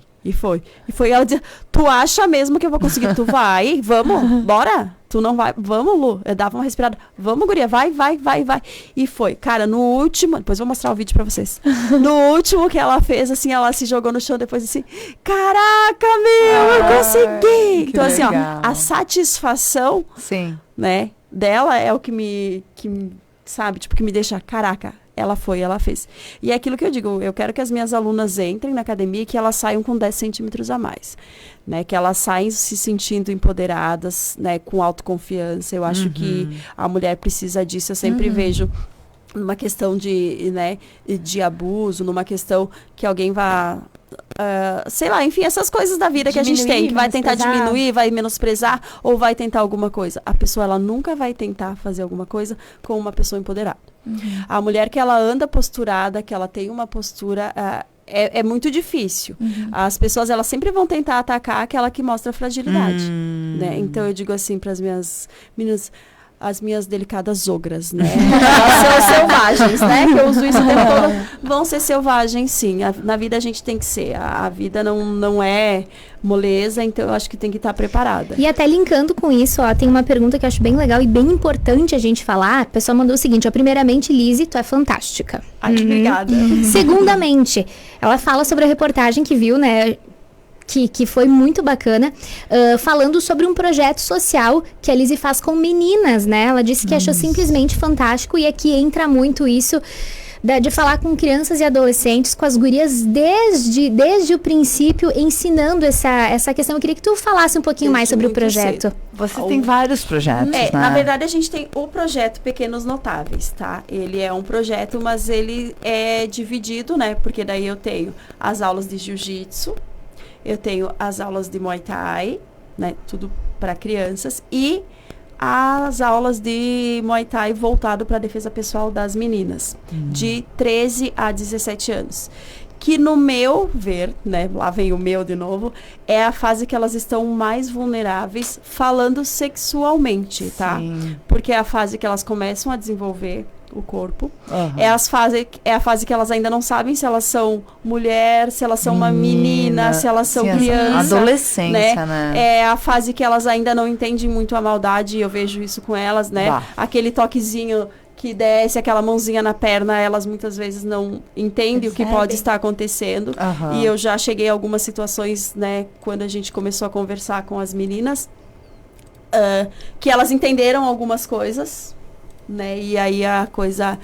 Ela dizia, tu acha mesmo que eu vou conseguir? Tu vai, vamos, bora. Tu não vai, vamos, Lu. Eu dava uma respirada. Vamos, guria, vai. E foi. Cara, no último, depois eu vou mostrar o vídeo pra vocês. No último que ela fez, assim, ela se jogou no chão depois assim, caraca, eu consegui. Então, assim, ó, a satisfação, Sim. né, dela é o que me, sabe, tipo, que me deixa, caraca, ela foi, ela fez. E é aquilo que eu digo, eu quero que as minhas alunas entrem na academia e que elas saiam com 10 centímetros a mais, né, que elas saem se sentindo empoderadas, né, com autoconfiança. Eu acho que a mulher precisa disso. Eu sempre vejo numa questão de, né, de abuso, numa questão que alguém vá... sei lá, enfim, essas coisas da vida que a gente tem, que vai tentar diminuir, vai menosprezar ou vai tentar alguma coisa. A pessoa, ela nunca vai tentar fazer alguma coisa com uma pessoa empoderada. A mulher que ela anda posturada, que ela tem uma postura, é muito difícil. As pessoas, elas sempre vão tentar atacar aquela que mostra fragilidade, né? Então eu digo assim para as minhas meninas, as minhas delicadas ogras, né? Elas são selvagens, né? Que eu uso isso o tempo todo. Vão ser selvagens, sim. Na vida a gente tem que ser. A vida não é moleza, então eu acho que tem que estar preparada. E até linkando com isso, ó, tem uma pergunta que eu acho bem legal e bem importante a gente falar. A pessoa mandou o seguinte, ó, primeiramente, Lizzy, tu é fantástica. Ai, obrigada. Segundamente, ela fala sobre a reportagem que viu, né, que foi muito bacana, falando sobre um projeto social que a Lizzy faz com meninas, né? Ela disse que achou simplesmente fantástico, e aqui entra muito isso de falar com crianças e adolescentes, com as gurias desde o princípio, ensinando essa questão. Eu queria que tu falasse um pouquinho mais sobre o projeto. Você tem vários projetos, né? Na verdade, a gente tem o projeto Pequenos Notáveis, tá? Ele é um projeto, mas ele é dividido, né? Porque daí eu tenho as aulas de jiu-jitsu, eu tenho as aulas de Muay Thai, né? Tudo para crianças. E as aulas de Muay Thai voltado para a defesa pessoal das meninas, de 13 a 17 anos. que no meu ver, né, lá vem o meu de novo, é a fase que elas estão mais vulneráveis falando sexualmente, tá? Sim. Porque é a fase que elas começam a desenvolver o corpo. Aham. É a fase que elas ainda não sabem se elas são mulher, se elas são uma menina, se elas são sim, criança. adolescência, né? É a fase que elas ainda não entendem muito a maldade, eu vejo isso com elas, né? Bah. Aquele toquezinho que desce, aquela mãozinha na perna, elas muitas vezes não entendem o que pode estar acontecendo. Aham. E eu já cheguei a algumas situações, né, quando a gente começou a conversar com as meninas, que elas entenderam algumas coisas, né? E aí a coisa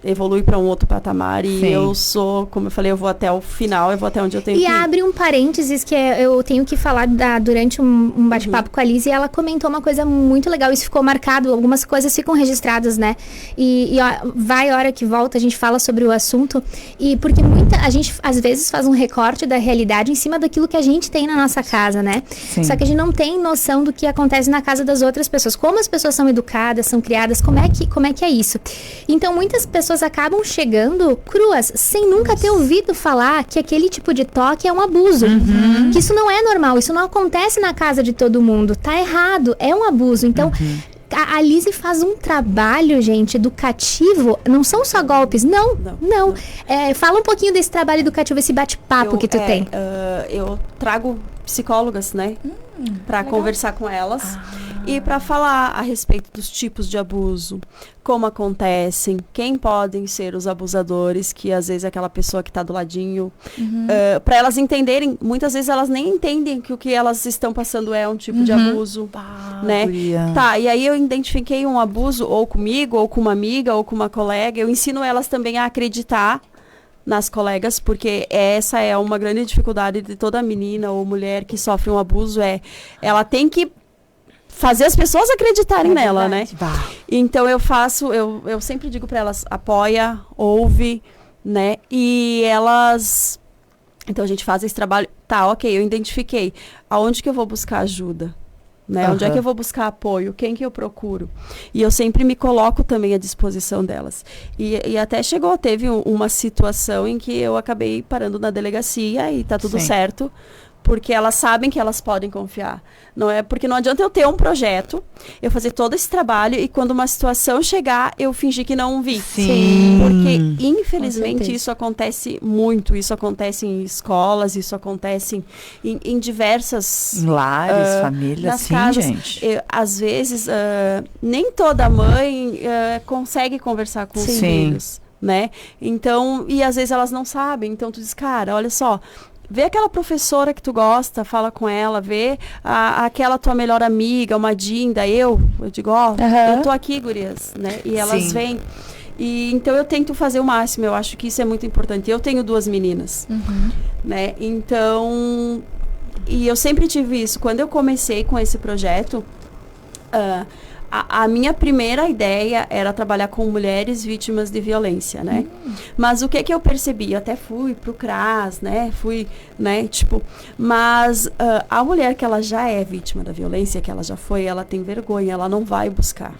evolui para um outro patamar e Sim. eu sou, como eu falei, eu vou até o final, eu vou até onde eu tenho que E ir. abre um parênteses que eu tenho que falar durante um bate-papo com a Liz, e ela comentou uma coisa muito legal, isso ficou marcado, algumas coisas ficam registradas, né? E ó, vai hora que volta, a gente fala sobre o assunto, e porque a gente às vezes faz um recorte da realidade em cima daquilo que a gente tem na nossa casa, né? Sim. Só que a gente não tem noção do que acontece na casa das outras pessoas, como as pessoas são educadas, são criadas, como é que é isso. Então muitas pessoas acabam chegando cruas, sem nunca ter ouvido falar que aquele tipo de toque é um abuso. Que isso não é normal, isso não acontece na casa de todo mundo. Tá errado, é um abuso. Então, a Lizzy faz um trabalho, gente, educativo. Não são só golpes, não. Fala um pouquinho desse trabalho educativo, esse bate-papo que tu tem. Eu trago psicólogas, né? Para conversar com elas e para falar a respeito dos tipos de abuso, como acontecem, quem podem ser os abusadores, que às vezes é aquela pessoa que está do ladinho, para elas entenderem. Muitas vezes elas nem entendem que o que elas estão passando é um tipo de abuso, né? Guria. Tá, e aí eu identifiquei um abuso ou comigo, ou com uma amiga, ou com uma colega. Eu ensino elas também a acreditar nas colegas, porque essa é uma grande dificuldade de toda menina ou mulher que sofre um abuso, ela tem que fazer as pessoas acreditarem nela, né? Bah. Então eu sempre digo para elas, apoia, ouve, né? E elas, então a gente faz esse trabalho, tá, ok, eu identifiquei, aonde que eu vou buscar ajuda? Né? Onde é que eu vou buscar apoio? Quem que eu procuro? E eu sempre me coloco também à disposição delas. E até teve uma situação em que eu acabei parando na delegacia e tá tudo certo, porque elas sabem que elas podem confiar. Não é porque não adianta eu ter um projeto, eu fazer todo esse trabalho e quando uma situação chegar, eu fingir que não vi. Sim. Porque, infelizmente, certeza. isso acontece muito. Isso acontece em escolas, isso acontece em diversas... Em lares, famílias, nas sim, casas. gente. Às vezes, nem toda mãe consegue conversar com os Sim. filhos, né? Então, e às vezes elas não sabem. Então, tu diz, cara, olha só... Vê aquela professora que tu gosta, fala com ela, vê aquela tua melhor amiga, uma Dinda, eu digo, eu tô aqui, gurias, né? E elas Sim. vêm. E então eu tento fazer o máximo, eu acho que isso é muito importante. Eu tenho 2 meninas, né? Então, e eu sempre tive isso. Quando eu comecei com esse projeto, a minha primeira ideia era trabalhar com mulheres vítimas de violência, né? Mas o que eu percebi? Eu até fui pro CRAS, né? Mas a mulher que ela já é vítima da violência, que ela já foi, ela tem vergonha, ela não vai buscar.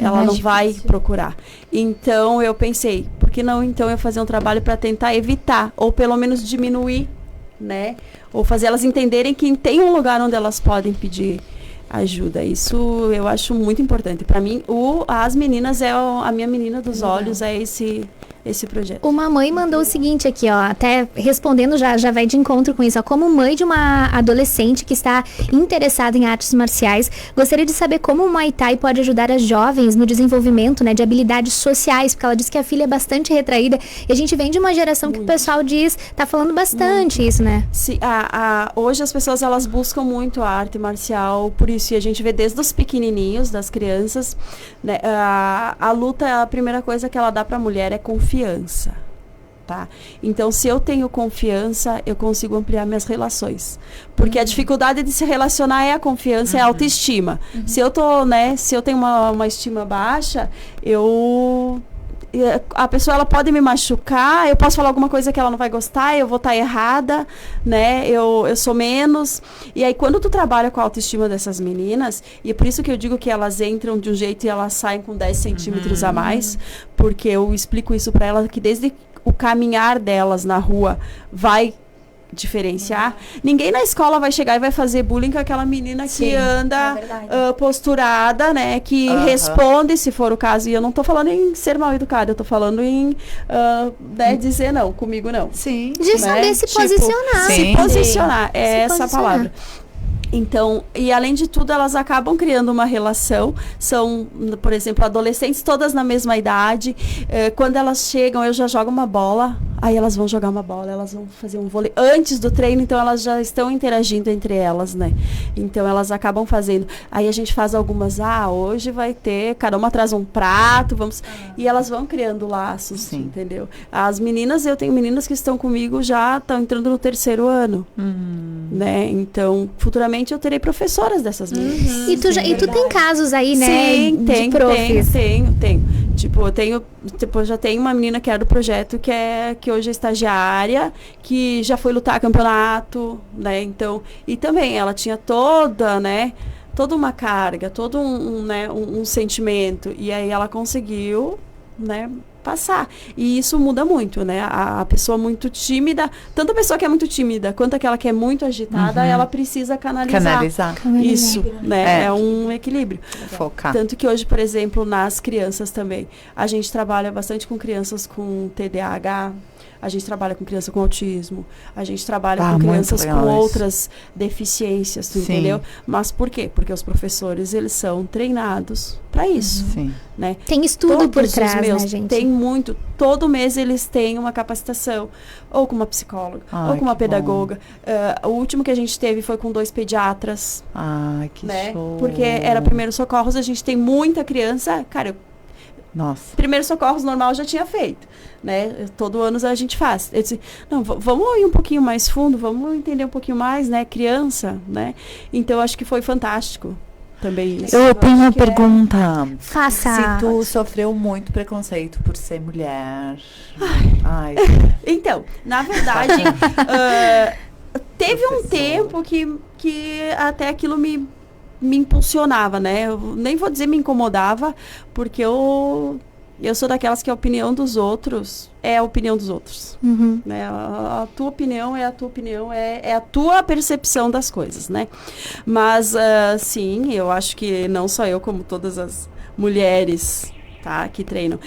Ela não vai procurar. Então, eu pensei, por que não, então, eu fazer um trabalho para tentar evitar, ou pelo menos diminuir, né? Ou fazer elas entenderem que tem um lugar onde elas podem pedir ajuda. Isso eu acho muito importante. Para mim, as meninas a minha menina dos olhos é esse projeto. Uma mãe mandou o seguinte aqui, ó, até respondendo já vai de encontro com isso, ó, como mãe de uma adolescente que está interessada em artes marciais, gostaria de saber como o Muay Thai pode ajudar as jovens no desenvolvimento, né, de habilidades sociais, porque ela disse que a filha é bastante retraída, e a gente vem de uma geração que o pessoal tá falando bastante isso, né? Sim, hoje as pessoas, elas buscam muito a arte marcial, por isso, e a gente vê desde os pequenininhos, das crianças, né, a luta, a primeira coisa que ela dá para a mulher é confiança, tá? Então, se eu tenho confiança, eu consigo ampliar minhas relações. Porque a dificuldade de se relacionar é a confiança, é a autoestima. Se eu tenho uma estima baixa, a pessoa, ela pode me machucar, eu posso falar alguma coisa que ela não vai gostar, eu vou estar errada, né? Eu sou menos. E aí, quando tu trabalha com a autoestima dessas meninas, e é por isso que eu digo que elas entram de um jeito e elas saem com 10 centímetros a mais, porque eu explico isso para elas que desde o caminhar delas na rua vai diferenciar. Ninguém na escola vai chegar e vai fazer bullying com aquela menina que anda posturada, né? Que responde, se for o caso. E eu não tô falando em ser mal educada, eu tô falando em dizer não, comigo não. Sim. De saber se posicionar. Se posicionar, é essa palavra. Então, e além de tudo, elas acabam criando uma relação. São, por exemplo, adolescentes todas na mesma idade. Quando elas chegam, eu já jogo uma bola. Aí elas vão jogar uma bola, elas vão fazer um vôlei antes do treino, então elas já estão interagindo entre elas, né? Então elas acabam fazendo. Aí a gente faz algumas, hoje vai ter, cada uma traz um prato, vamos. E elas vão criando laços, entendeu? As meninas, eu tenho meninas que estão comigo já estão entrando no 3º ano, né? Então, futuramente eu terei professoras dessas meninas. E tu tem casos aí, né? Sim, tenho. Tipo, eu já tenho uma menina que era do projeto que hoje é estagiária, que já foi lutar campeonato, né? Então, e também ela tinha toda uma carga, todo um sentimento, e aí ela conseguiu, né, passar. E isso muda muito, né? A pessoa muito tímida, tanto a pessoa que é muito tímida quanto aquela que é muito agitada, ela precisa canalizar. Isso, né? É um equilíbrio. Focar. Tanto que hoje, por exemplo, nas crianças também, a gente trabalha bastante com crianças com TDAH, a gente trabalha com criança com autismo, a gente trabalha com crianças com outras deficiências, tu entendeu? Mas por quê? Porque os professores, eles são treinados para isso, né? Tem estudo por trás, né, gente? Tem muito. Todo mês eles têm uma capacitação, ou com uma psicóloga, ou com uma pedagoga. O último que a gente teve foi com 2 pediatras. Que né? show! Porque era primeiros socorros, a gente tem muita criança, cara, nossa. Primeiros socorros normal eu já tinha feito, né? Todo ano a gente faz. Eu disse, não, vamos ir um pouquinho mais fundo, vamos entender um pouquinho mais, né? Criança, né? Então, eu acho que foi fantástico também isso. Eu tenho uma pergunta. Faça. Se tu sofreu muito preconceito por ser mulher. Então, na verdade, teve um tempo que até aquilo me impulsionava, né? Eu nem vou dizer me incomodava, porque eu sou daquelas que a opinião dos outros é a opinião dos outros. Né? A tua opinião é a tua opinião, é a tua percepção das coisas, né? Mas, sim, eu acho que não só eu, como todas as mulheres, tá, que treinam.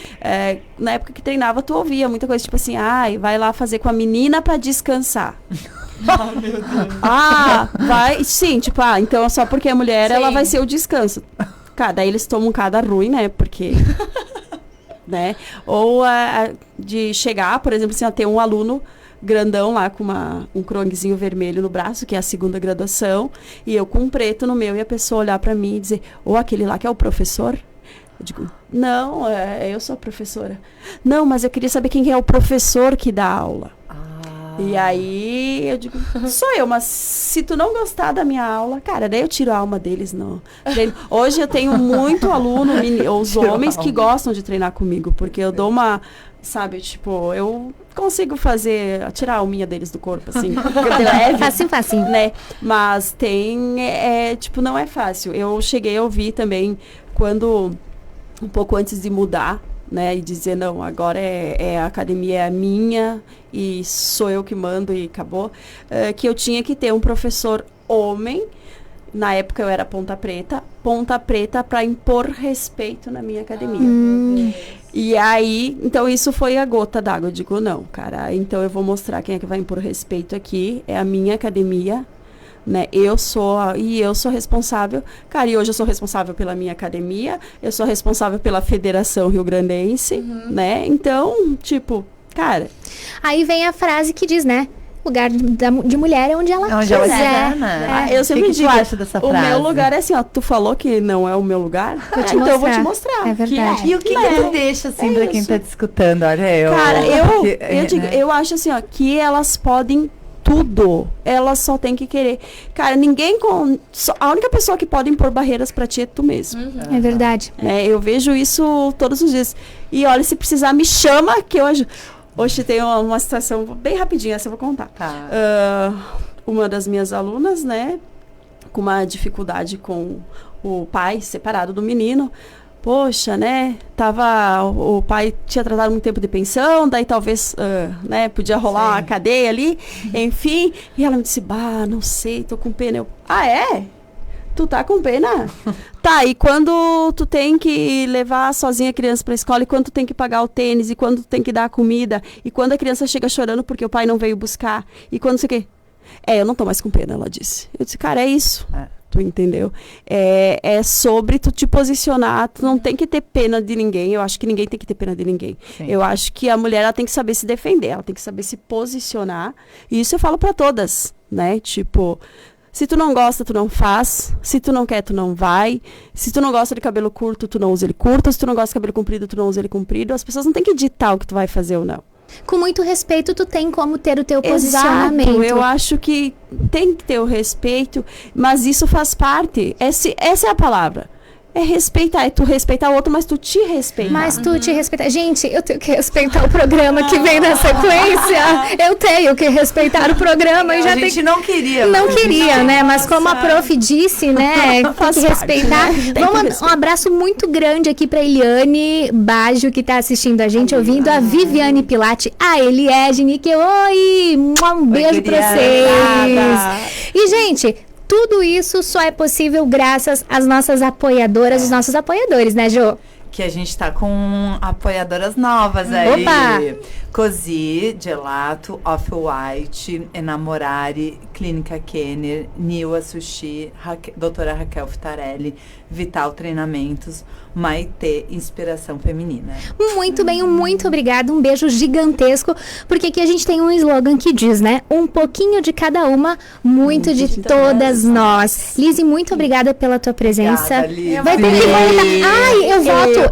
Na época que treinava, tu ouvia muita coisa, tipo assim, vai lá fazer com a menina pra descansar. Meu Deus. Vai, sim, tipo, então só porque é mulher, ela vai ser o descanso. Cara, daí eles tomam cada ruim, né, porque... né, ou de chegar, por exemplo, assim, ter um aluno grandão lá com um croquezinho vermelho no braço, que é a 2ª graduação, e eu com um preto no meu, e a pessoa olhar pra mim e dizer, aquele lá que é o professor? Eu digo, não, eu sou a professora. Não, mas eu queria saber quem é o professor que dá aula. E aí eu digo, sou eu, mas se tu não gostar da minha aula, cara, daí eu tiro a alma deles. Hoje eu tenho muito aluno, os homens que gostam de treinar comigo, porque eu dou uma, sabe, tipo, eu consigo tirar a alminha deles do corpo, assim, leve. Facinho. Né? Mas tipo, não é fácil. Eu cheguei a ouvir também, um pouco antes de mudar, né, e dizer, não, agora a academia é a minha e sou eu que mando e acabou, que eu tinha que ter um professor homem. Na época eu era ponta preta para impor respeito na minha academia. E aí, então isso foi a gota d'água. Eu digo, não, cara, então eu vou mostrar quem é que vai impor respeito aqui, é a minha academia, né? Eu sou responsável, cara, e hoje eu sou responsável pela minha academia, eu sou responsável pela Federação Rio-Grandense, né? Então, tipo, cara... Aí vem a frase que diz, né? Lugar de mulher é onde ela quiser. Né? Eu sempre digo, tu acha dessa frase? O meu lugar é assim, tu falou que não é o meu lugar? Então eu vou te mostrar. É verdade. E o que tu deixa, assim, pra quem tá te escutando? Olha, cara, eu acho assim, que elas podem tudo. Elas só têm que querer. Cara, a única pessoa que pode impor barreiras pra ti é tu mesmo. É verdade. Eu vejo isso todos os dias. E olha, se precisar, me chama, que hoje tem uma situação bem rapidinha, essa eu vou contar. Uma das minhas alunas, né, com uma dificuldade com o pai separado do menino, poxa, né, o pai tinha tratado muito tempo de pensão, daí talvez, né, podia rolar uma cadeia ali, enfim. E ela me disse, não sei, tô com pena. Eu, é? Tu tá com pena? Tá, e quando tu tem que levar sozinha a criança pra escola, e quando tu tem que pagar o tênis, e quando tu tem que dar a comida, e quando a criança chega chorando porque o pai não veio buscar, e quando sei o quê? Eu não tô mais com pena, ela disse. Eu disse, cara, é isso. Tu entendeu? É sobre tu te posicionar, tu não tem que ter pena de ninguém, eu acho que ninguém tem que ter pena de ninguém. Sim. Eu acho que a mulher, ela tem que saber se defender, ela tem que saber se posicionar, e isso eu falo pra todas, né? Tipo, se tu não gosta, tu não faz, se tu não quer, tu não vai, se tu não gosta de cabelo curto, tu não usa ele curto, se tu não gosta de cabelo comprido, tu não usa ele comprido, as pessoas não têm que ditar o que tu vai fazer ou não. Com muito respeito, tu tem como ter o teu posicionamento. Eu acho que tem que ter o respeito, mas isso faz parte. Essa é a palavra. É respeitar, é tu respeitar o outro, mas tu te respeitar. Mas tu te respeitar. Gente, eu tenho que respeitar o programa que vem na sequência. Eu tenho que respeitar o programa. A gente não queria. Não queria, né? Mas como a prof disse, né? Tem que respeitar. Um abraço muito grande aqui pra Eliane Baggio, que tá assistindo a gente, ouvindo a Viviane Pilati, a Eliégine, que oi! Um beijo pra vocês. E, gente, tudo isso só é possível graças às nossas apoiadoras, os nossos apoiadores, né, Jô? Que a gente tá com apoiadoras novas aí. Opa! Cozy, Gelato, Off-White, Enamorare, Clínica Kenner, Niwa Sushi, Doutora Raquel Fitarelli, Vital Treinamentos, Maitê, Inspiração Feminina. Muito bem, muito obrigada, um beijo gigantesco, porque aqui a gente tem um slogan que diz, né? Um pouquinho de cada uma, muito de todas nós. Lizzy, muito obrigada pela tua presença. Obrigada, vai ter que voltar. Ai,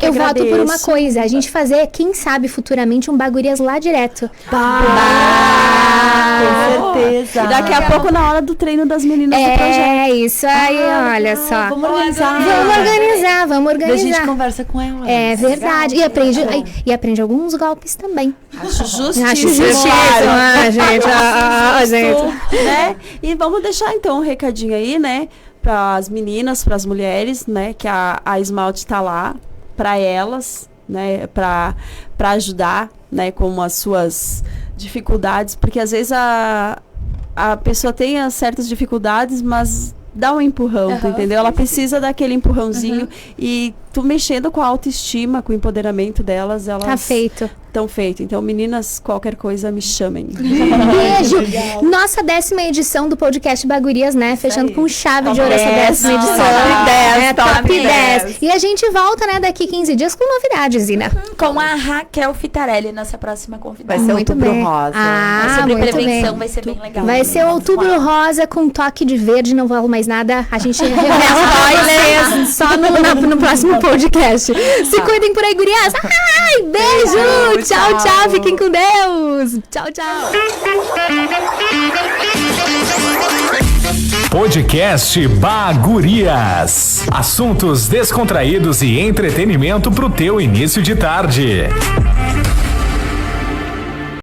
eu voto por uma coisa, a gente fazer, quem sabe, futuramente um Bagurias lá direto. Com certeza. E daqui a pouco, na hora do treino das meninas do projeto. É, isso aí, olha só. Vamos organizar. Vamos organizar. A gente conversa com ela. É verdade. E aprende alguns golpes também. Acho justíssimo. Gente. Né? E vamos deixar, então, um recadinho aí, né? Para as meninas, para as mulheres, né? Que a Esmalte tá lá para elas, né? Para ajudar, né? Com as suas dificuldades. Porque, às vezes, a pessoa tem certas dificuldades, mas dá um empurrão, entendeu? Ela precisa daquele empurrãozinho e tu mexendo com a autoestima, com o empoderamento delas, elas tá feito. Estão feito. Então, meninas, qualquer coisa, me chamem. Beijo! Nossa 10ª edição do podcast Bagurias, né? Fechando com chave de ouro essa 10ª edição. Top 10. E a gente volta, né, daqui 15 dias com novidades, Zina. Com a Raquel Fitarelli, nossa próxima convidada. Vai ser muito Outubro bem. Rosa. Sobre muito prevenção, bem. vai ser bem legal. Vai ser Outubro Rosa com toque de verde, não falo mais nada. A gente revela só no próximo podcast. Se cuidem por aí, gurias. Ai, beijo! Tchau, tchau. Fiquem com Deus. Tchau, tchau. Podcast Bagurias. Assuntos descontraídos e entretenimento pro teu início de tarde.